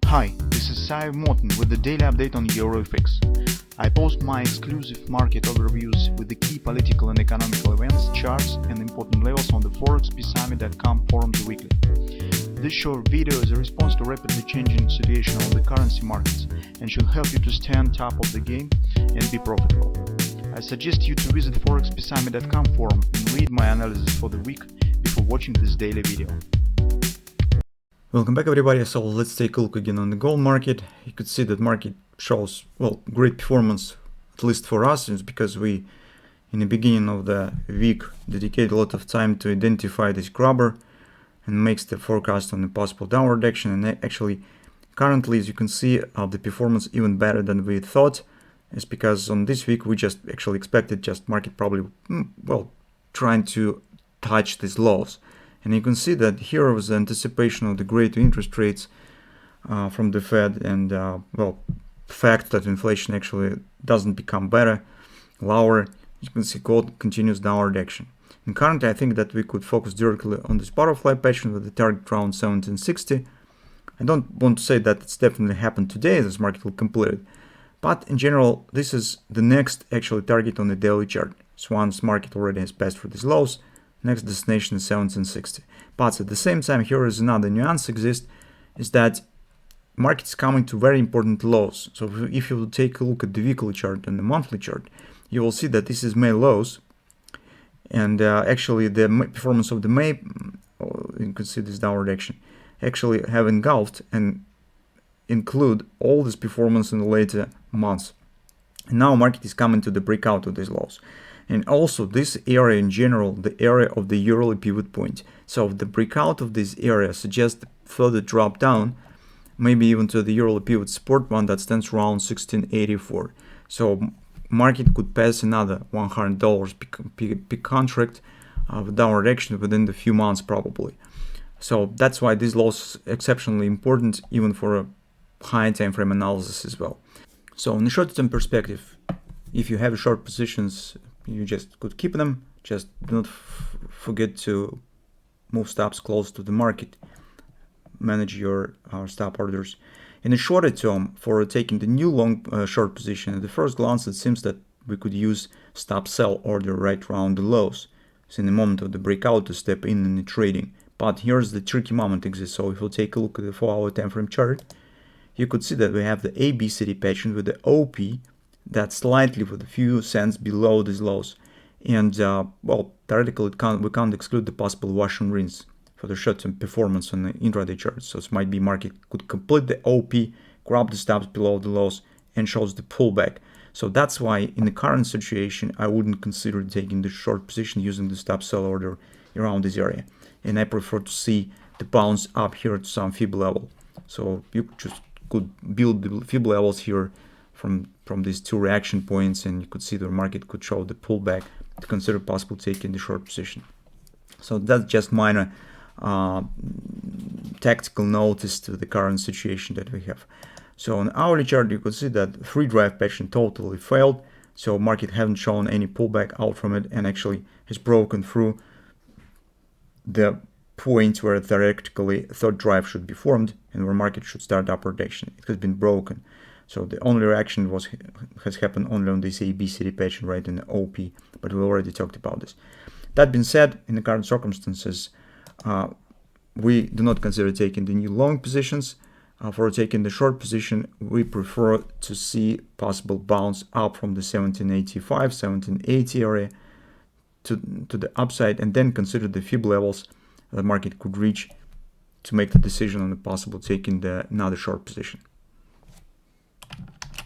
Hi, this is Sive Morten with the daily update on EuroFX. I post my exclusive market overviews with the key political and economical events, charts and important levels on the ForexPeaceArmy.com forums weekly. This short video is a response to rapidly changing situation on the currency markets and should help you to stay on top of the game and be profitable. I suggest you to visit ForexPeaceArmy.com forum and read my analysis for the week before watching this daily video. Welcome back everybody. So let's take a look again on the gold market. You could see that market shows, well, great performance, at least for us. It's because we in the beginning of the week dedicated a lot of time to identify this grabber and makes the forecast on the possible downward direction. And actually currently, as you can see, the performance even better than we thought. It's because on this week we just actually expected just market probably, well, trying to touch these lows. And you can see that here was the anticipation of the greater interest rates from the Fed and, well, fact that inflation actually doesn't become better, lower. You can see gold continues downward direction. And currently, I think that we could focus directly on this butterfly pattern with the target around 1760. I don't want to say that it's definitely happened today, this market will complete it. But in general, this is the next actually target on the daily chart. So once market already has passed through these lows, next destination is 1760. But at the same time, here is another nuance exists, is that market is coming to very important lows. So if you will take a look at the weekly chart and the monthly chart, you will see that this is May lows. And actually the performance of the May, you can see this downward direction, actually have engulfed and include all this performance in the later months. And now market is coming to the breakout of these lows. And also this area in general, the area of the yearly pivot point. So the breakout of this area suggests further drop down, maybe even to the yearly pivot support one that stands around 1684. So market could pass another $100 per contract of downward direction within a few months probably. So that's why this loss is exceptionally important even for a high time frame analysis as well. So in the short term perspective, if you have short positions, you just could keep them. Just do not forget to move stops close to the market. Manage your stop orders. In the shorter term, for taking the new long short position, at the first glance it seems that we could use stop sell order right around the lows. So in the moment of the breakout to step in the trading. But here's the tricky moment exists. So if you take a look at the 4-hour time frame chart, you could see that we have the ABCD pattern with the OP that's slightly with a few cents below these lows. And well, theoretically we can't exclude the possible wash and rinse for the short-term performance on the intraday chart. So it might be market could complete the OP, grab the stops below the lows and shows the pullback. So that's why in the current situation I wouldn't consider taking the short position using the stop sell order around this area. And I prefer to see the bounce up here to some fib level. So you just could build the fib levels here from these two reaction points, and you could see the market could show the pullback to consider possible taking the short position. So that's just minor tactical notice to the current situation that we have. So on hourly chart, you could see that free drive pattern totally failed. So market haven't shown any pullback out from it and actually has broken through the point where theoretically third drive should be formed and where market should start upward direction. It has been broken. So the only reaction has happened only on this ABCD pattern right in the OP, but we already talked about this. That being said, in the current circumstances, we do not consider taking the new long positions. For taking the short position, we prefer to see possible bounce up from the 1785, 1780 area to the upside, and then consider the fib levels the market could reach to make the decision on the possible taking another short position.